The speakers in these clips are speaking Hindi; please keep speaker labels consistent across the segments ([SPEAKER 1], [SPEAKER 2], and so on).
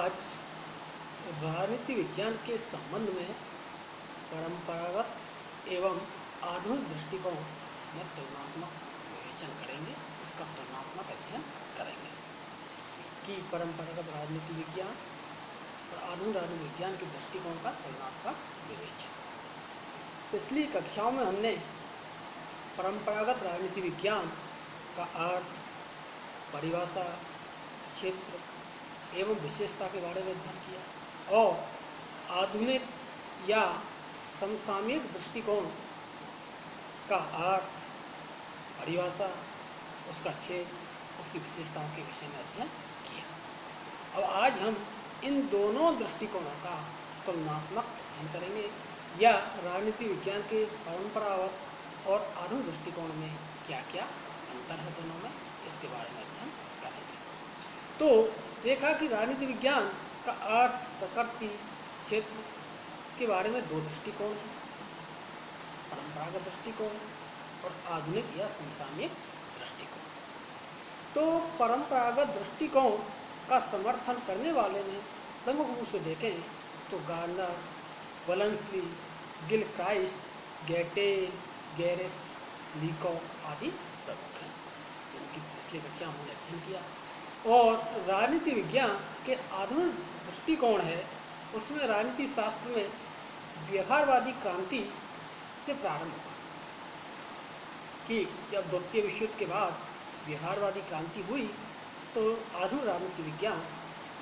[SPEAKER 1] आज राजनीति विज्ञान के संबंध में परंपरागत एवं आधुनिक दृष्टिकोण में तुलनात्मक विवेचन करेंगे, उसका तुलनात्मक अध्ययन करेंगे कि परंपरागत राजनीति विज्ञान और आधुनिक राजनीति विज्ञान के दृष्टिकोण का तुलनात्मक विवेचन। पिछली कक्षाओं में हमने परंपरागत राजनीति विज्ञान का अर्थ, परिभाषा, क्षेत्र एवं विशेषता के बारे में अध्ययन किया और आधुनिक या समसामयिक दृष्टिकोण का अर्थ, परिभाषा, उसका क्षेत्र, उसकी विशेषताओं के विषय में अध्ययन किया। अब आज हम इन दोनों दृष्टिकोणों का तुलनात्मक अध्ययन करेंगे या राजनीति विज्ञान के परंपरागत और आधुनिक दृष्टिकोण में क्या क्या अंतर है दोनों में, इसके बारे में अध्ययन करेंगे। तो देखा कि राजनीति विज्ञान का अर्थ, प्रकृति, क्षेत्र के बारे में दो दृष्टिकोण हैं, परंपरागत दृष्टिकोण और आधुनिक या समसामयिक दृष्टिकोण। तो परंपरागत दृष्टिकोण का समर्थन करने वाले में प्रमुख रूप से देखें तो गार्नर, वलंसली, गिलक्राइस्ट, गेटे, गैरिस, लीकॉक आदि प्रमुख हैं, जिनकी पिछली कक्षा हमने अध्ययन किया। और राजनीति विज्ञान के आधुनिक दृष्टिकोण है, उसमें राजनीति शास्त्र में व्यवहारवादी क्रांति से प्रारंभ हुआ कि जब द्वितीय विश्व युद्ध के बाद व्यवहारवादी क्रांति हुई तो आधुनिक राजनीति विज्ञान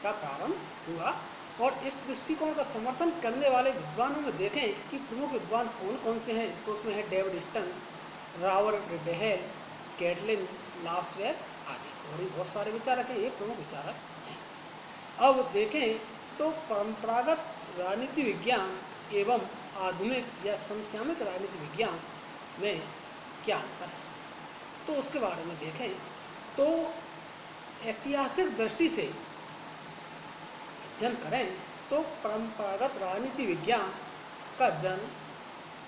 [SPEAKER 1] का प्रारंभ हुआ। और इस दृष्टिकोण का समर्थन करने वाले विद्वानों में देखें कि प्रमुख विद्वान कौन कौन से हैं, तो उसमें है डेविड स्टन, रॉबर्ट बेहेल, कैटलिन लासवेयर आदि, और भी बहुत सारे विचारक हैं, ये प्रमुख विचारक हैं। अब देखें तो परंपरागत राजनीति विज्ञान एवं आधुनिक या समसामयिक राजनीति विज्ञान में क्या अंतर है, तो उसके बारे में देखें तो ऐतिहासिक दृष्टि से अध्ययन करें तो परंपरागत राजनीति विज्ञान का जन्म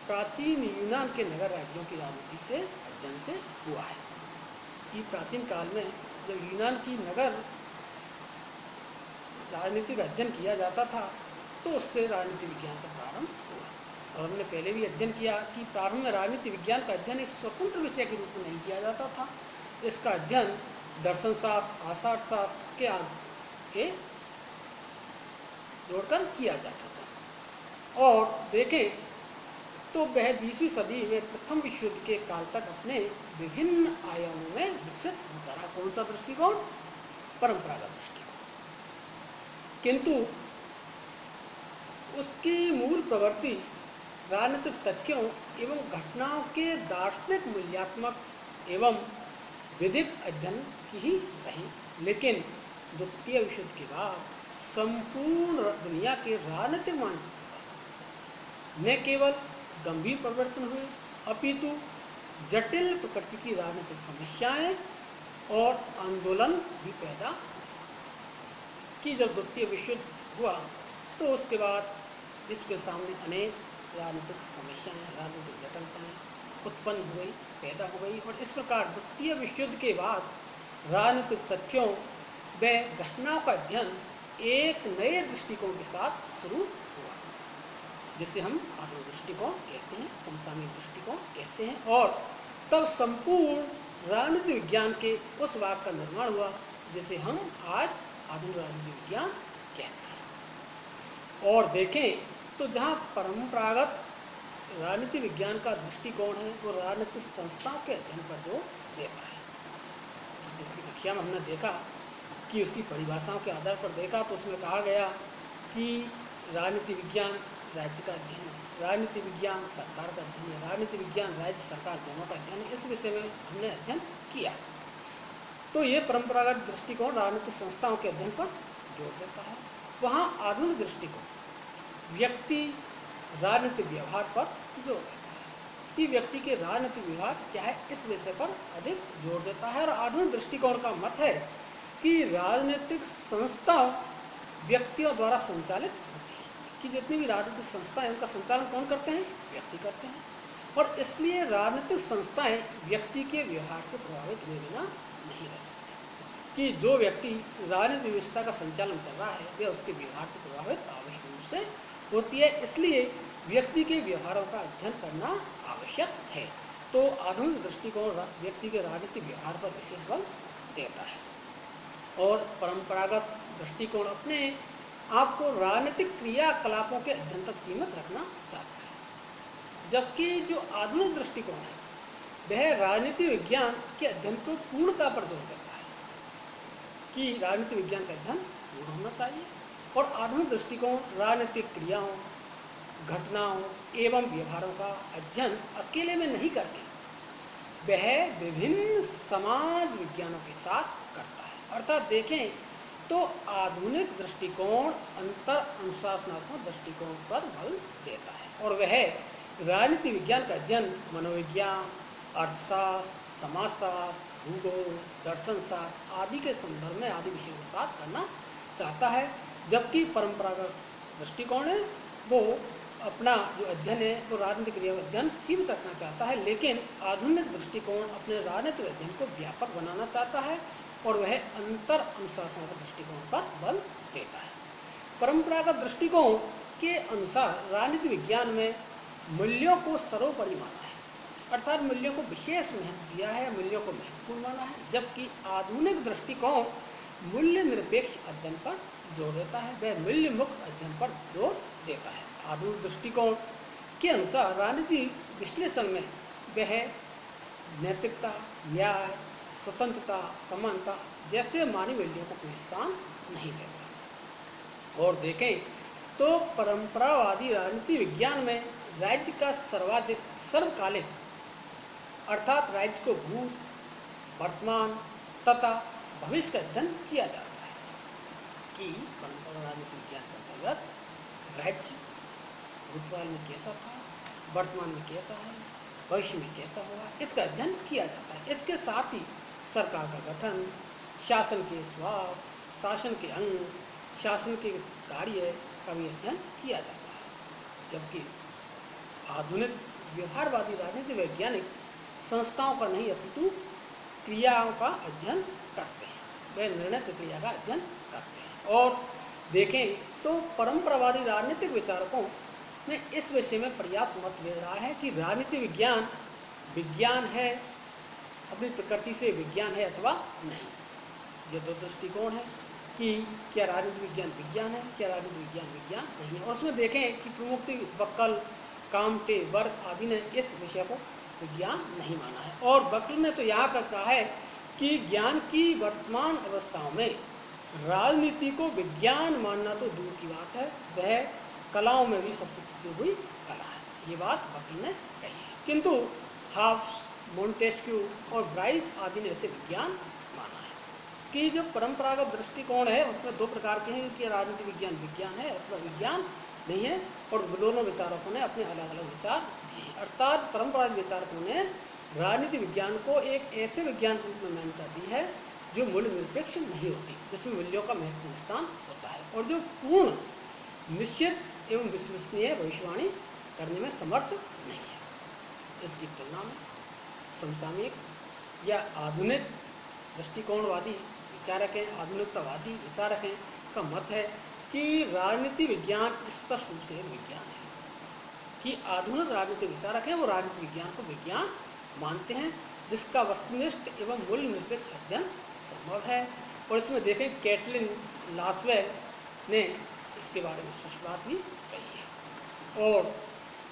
[SPEAKER 1] प्राचीन यूनान के नगर राज्यों की राजनीति से अध्ययन से हुआ है। कि प्राचीन काल में जब यूनान की नगर राजनीति का अध्ययन किया जाता था तो उससे राजनीति विज्ञान का प्रारंभ हुआ। और हमने पहले भी अध्ययन किया कि प्रारंभ में राजनीति विज्ञान का अध्ययन एक स्वतंत्र विषय के रूप में नहीं किया जाता था, इसका अध्ययन दर्शन शास्त्र, आचारशास्त्र के जोड़कर किया जाता था। और देखें तो वह 20वीं सदी में प्रथम विश्व युद्ध के काल तक अपने विभिन्न आयामों में विकसित होता रहा। कौन सा दृष्टिकोण? परंपरागत दृष्टिकोण। किंतु उसकी मूल प्रवृत्ति राजनीतिक तथ्यों एवं घटनाओं के दार्शनिक, मूल्यात्मक एवं विधिक अध्ययन की ही रही। लेकिन द्वितीय विश्व युद्ध के बाद संपूर्ण दुनिया के राजनीतिक मानचित्र न केवल गंभीर परिवर्तन हुए अपितु जटिल प्रकृति की राजनीतिक समस्याएं और आंदोलन भी पैदा हुए। कि जब द्वितीय विश्व युद्ध हुआ तो उसके बाद विश्व के सामने अनेक राजनीतिक समस्याएं, राजनीतिक जटिलताएं उत्पन्न हुई, पैदा हो गई। और इस प्रकार द्वितीय विश्व युद्ध के बाद राजनीतिक तथ्यों व घटनाओं का अध्ययन एक नए दृष्टिकोण के साथ शुरू हुआ, जिसे हम आधुनिक दृष्टिकोण कहते हैं, समसामयिक दृष्टिकोण कहते हैं। और तब संपूर्ण राजनीति विज्ञान के उस भाग का निर्माण हुआ जिसे हम आज आधुनिक राजनीति विज्ञान कहते हैं। और देखें तो जहाँ परंपरागत राजनीति विज्ञान का दृष्टिकोण है वो राजनीतिक संस्थाओं के अध्ययन पर जोर देता है। पिछली कक्षा में हमने देखा कि उसकी परिभाषाओं के आधार पर देखा तो उसमें कहा गया कि राजनीति विज्ञान राज्य का अध्ययन है, राजनीति विज्ञान सरकार का अध्ययन है, राजनीति विज्ञान राज्य सरकार दोनों का अध्ययन है। इस विषय में हमने अध्ययन किया। तो ये परंपरागत दृष्टिकोण राजनीतिक संस्थाओं के अध्ययन पर जोर देता है। वहाँ आधुनिक दृष्टिकोण व्यक्ति राजनीतिक व्यवहार पर जोर देता है कि व्यक्ति के राजनीतिक व्यवहार क्या है, इस विषय पर अधिक जोर देता है। और आधुनिक दृष्टिकोण का मत है कि राजनीतिक संस्थाएं व्यक्तियों द्वारा संचालित होती हैं, कि जितनी भी राजनीतिक संस्थाएं उनका संचालन कौन करते हैं? व्यक्ति करते हैं। और इसलिए राजनीतिक संस्थाएं व्यक्ति के व्यवहार से प्रभावित हुए बिना नहीं रह सकती। कि जो व्यक्ति राजनीतिक व्यवस्था का संचालन कर रहा है वह उसके व्यवहार से प्रभावित आवश्यक रूप से होती है, इसलिए व्यक्ति के व्यवहारों का अध्ययन करना आवश्यक है। तो आधुनिक दृष्टिकोण व्यक्ति के राजनीतिक व्यवहार पर विशेष बल देता है और परंपरागत दृष्टिकोण अपने आपको राजनीतिक क्रियाकलापों के अध्ययन तक सीमित रखना चाहता है, जबकि जो आधुनिक दृष्टिकोण है वह राजनीति विज्ञान के अध्ययन को पूर्णता पर जोर देता है कि राजनीति विज्ञान का अध्ययन पूर्ण होना चाहिए। और आधुनिक दृष्टिकोण राजनीतिक क्रियाओं, घटनाओं एवं व्यवहारों का अध्ययन अकेले में नहीं करके वह विभिन्न समाज विज्ञानों के साथ करता है। अर्थात देखें तो आधुनिक दृष्टिकोण अंतर अनुशासनात्मक दृष्टिकोण पर बल देता है और वह राजनीति विज्ञान का अध्ययन मनोविज्ञान, अर्थशास्त्र, समाजशास्त्र, भूगोल, दर्शन शास्त्र आदि के संदर्भ में आदि विषयों के साथ करना चाहता है, जबकि परंपरागत दृष्टिकोण है वो अपना जो अध्ययन है वो राजनीतिक क्रिया का अध्ययन सीमित रखना चाहता है, लेकिन आधुनिक दृष्टिकोण अपने राजनीतिक अध्ययन को व्यापक बनाना चाहता है और वह अंतर अनुशासन दृष्टिकोण पर बल देता है। परंपरागत दृष्टिकोण के अनुसार राजनीति विज्ञान में मूल्यों को सर्वोपरि माना है, अर्थात मूल्यों को विशेष महत्व दिया है, मूल्यों को महत्वपूर्ण माना है, जबकि आधुनिक दृष्टिकोण मूल्य निरपेक्ष अध्ययन पर जोर देता है, वह मूल्य मुक्त अध्ययन पर जोर देता है। आधुनिक दृष्टिकोण के अनुसार राजनीतिक विश्लेषण में वह नैतिकता, न्याय, स्वतंत्रता, समानता जैसे मानवीय मूल्यों को कोई स्थान नहीं देता। और देखें तो परंपरावादी राजनीति विज्ञान में राज्य का सर्वकालिक अर्थात राज्य को भूत, वर्तमान तथा भविष्य का अध्ययन किया जाता है कि परंपरा राजनीति विज्ञान के अंतर्गत राज्य भूतकाल में कैसा था, वर्तमान में कैसा है, भविष्य में कैसा होगा, इसका अध्ययन किया जाता है। इसके साथ ही सरकार का गठन, शासन के स्वभाव, शासन के अंग, शासन के कार्य का भी अध्ययन किया जाता है, जबकि आधुनिक व्यवहारवादी राजनीति वैज्ञानिक संस्थाओं का नहीं अपितु क्रियाओं का अध्ययन करते हैं, वे निर्णय प्रक्रिया का अध्ययन करते हैं। और देखें तो परंपरावादी राजनीतिक विचारकों में इस विषय में पर्याप्त मतभेद रहा है कि राजनीति विज्ञान विज्ञान है, अपनी प्रकृति से विज्ञान है अथवा नहीं। ये दो दृष्टिकोण है कि क्या राजनीति विज्ञान विज्ञान है, क्या राजनीति विज्ञान विज्ञान नहीं है। और उसमें देखें कि प्रमुख बक्कल, कामटे, वर्ग आदि ने इस विषय को विज्ञान नहीं माना है। और बक्कल ने तो यहाँ का कहा है कि ज्ञान की वर्तमान अवस्थाओं में राजनीति को विज्ञान मानना तो दूर की बात है, वह कलाओं में भी सबसे पिछड़ी हुई कला है। ये बात बक्कल ने कही है, किंतु हाफ्स, मोंटेस्क्यू और ब्राइस आदि ने इसे विज्ञान माना है कि जो परंपरागत दृष्टिकोण है उसमें दो प्रकार के हैं कि राजनीति विज्ञान विज्ञान है अथवा विज्ञान नहीं है, और दोनों विचारकों ने अपने अलग अलग विचार दिए। अर्थात परंपरागत विचारकों ने राजनीति विज्ञान को एक ऐसे विज्ञान के रूप में मान्यता दी है जो मूल्य निरपेक्ष नहीं होती, जिसमें मूल्यों का महत्वपूर्ण स्थान होता है और जो पूर्ण निश्चित एवं विश्वसनीय भविष्यवाणी करने में समर्थ नहीं है। इसकी तुलना में समसामयिक या आधुनिक दृष्टिकोणवादी विचारक हैं, आधुनिकतावादी विचारक हैं का मत है कि राजनीति विज्ञान स्पष्ट रूप से विज्ञान है, कि आधुनिक राजनीति विचारक हैं वो राजनीति विज्ञान को विज्ञान मानते हैं जिसका वस्तुनिष्ठ एवं मूल्य निरपेक्ष अध्ययन संभव है। और इसमें देखें कैटलिन लासवेल ने इसके बारे में स्पष्ट बात भी कही है। और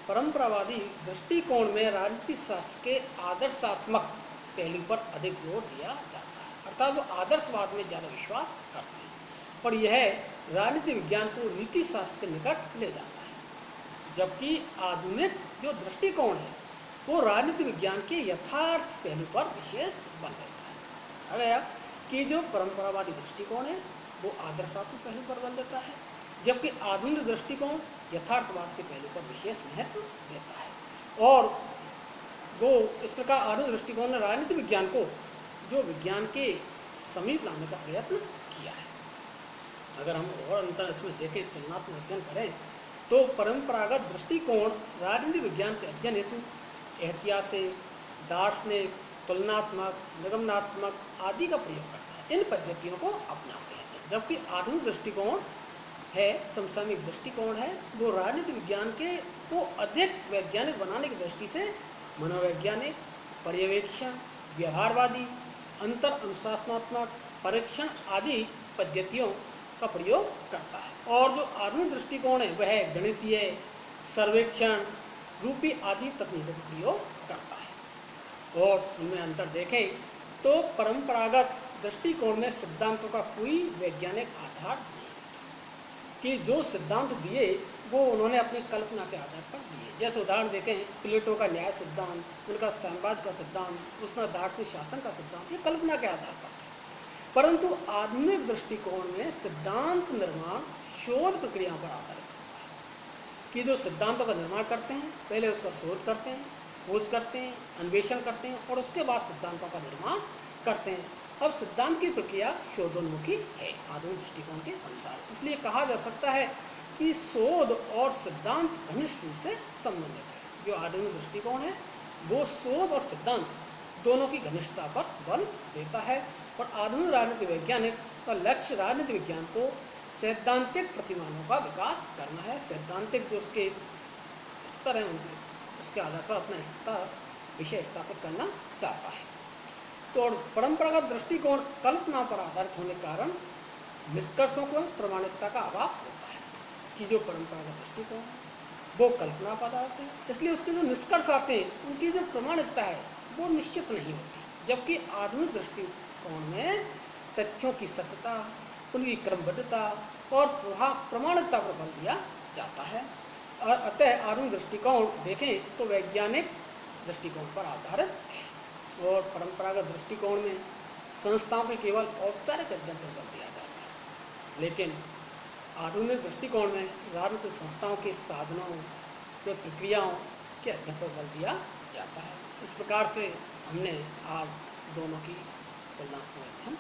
[SPEAKER 1] परंपरावादी दृष्टिकोण में राजनीति शास्त्र के आदर्शात्मक पहलू पर अधिक जोर दिया जाता है, अर्थात वो आदर्शवाद में ज़्यादा विश्वास करते हैं और यह राजनीति विज्ञान को नीति शास्त्र के निकट ले जाता है, जबकि आधुनिक जो दृष्टिकोण है वो राजनीति विज्ञान के यथार्थ पहलू पर विशेष बल देता है। अगर कि जो परंपरावादी दृष्टिकोण है वो आदर्शात्मक पहलू पर बल देता है, जबकि आधुनिक दृष्टिकोण यथार्थवाद के पहलू पर विशेष महत्व देता है। और वो इस प्रकार आधुनिक दृष्टिकोण ने राजनीति विज्ञान को जो विज्ञान के समीप लाने का प्रयत्न किया है। अगर हम और अंतर इसमें देखें, तुलनात्मक अध्ययन करें तो परंपरागत दृष्टिकोण राजनीति विज्ञान के अध्ययन हेतु ऐतिहासिक, दार्शनिक, तुलनात्मक, निगमनात्मक आदि का प्रयोग करता है, इन पद्धतियों को अपनाते हैं। जबकि आधुनिक दृष्टिकोण है, समसामयिक दृष्टिकोण है, वो राजनीति विज्ञान के को अधिक वैज्ञानिक बनाने की दृष्टि से मनोवैज्ञानिक, पर्यवेक्षण, व्यवहारवादी, अंतर अनुशासनात्मक परीक्षण आदि पद्धतियों का प्रयोग करता है। और जो आधुनिक दृष्टिकोण है वह गणितीय, सर्वेक्षण रूपी आदि तकनीकों का प्रयोग करता है। और उनमें अंतर देखें तो परंपरागत दृष्टिकोण में सिद्धांतों का कोई वैज्ञानिक आधार नहीं होता, कि जो सिद्धांत दिए वो उन्होंने अपनी कल्पना के आधार पर दिए। जैसे उदाहरण देखें, प्लेटो का न्याय सिद्धांत, उनका साम्यवाद का सिद्धांत, उसका दार्शनिक शासन का सिद्धांत, ये कल्पना के आधार पर थे। परंतु आधुनिक दृष्टिकोण में सिद्धांत निर्माण शोध प्रक्रिया पर आधारित होता है, कि जो सिद्धांतों का निर्माण करते हैं पहले उसका शोध करते हैं, खोज करते हैं, अन्वेषण करते हैं और उसके बाद सिद्धांतों का निर्माण करते हैं। अब सिद्धांत की प्रक्रिया शोधोन्मुखी है आधुनिक दृष्टिकोण के अनुसार। इसलिए कहा जा सकता है कि शोध और सिद्धांत घनिष्ठ रूप से संबंधित है। जो आधुनिक दृष्टिकोण है वो शोध और सिद्धांत दोनों की घनिष्ठता पर बल देता है। और आधुनिक राजनीति वैज्ञानिक का लक्ष्य राजनीति विज्ञान को सैद्धांतिक प्रतिमानों का विकास करना है। सैद्धांतिक जो उसके स्तर है उसके आधार पर अपना स्तर विषय स्थापित करना चाहता है। तो परंपरागत दृष्टिकोण कल्पना पर आधारित होने के कारण निष्कर्षों को प्रमाणिकता का अभाव होता है, कि जो परंपरागत दृष्टिकोण है वो कल्पना पर आधारित है, इसलिए उसके जो निष्कर्ष आते हैं उनकी जो प्रमाणिकता है वो निश्चित नहीं होती। जबकि आधुनिक दृष्टिकोण में तथ्यों की सत्यता, उनकी क्रमबद्धता और प्रमाणिकता पर बल दिया जाता है। और अतः आधुनिक दृष्टिकोण देखें तो वैज्ञानिक दृष्टिकोण पर आधारित है। और परंपरागत दृष्टिकोण में संस्थाओं के केवल औपचारिक अध्ययन पर बल दिया जाता है, लेकिन आधुनिक दृष्टिकोण में राजनीतिक संस्थाओं के साधनों व प्रक्रियाओं के अध्ययन पर बल दिया जाता है। इस प्रकार से हमने आज दोनों की तुलनात्मक अध्ययन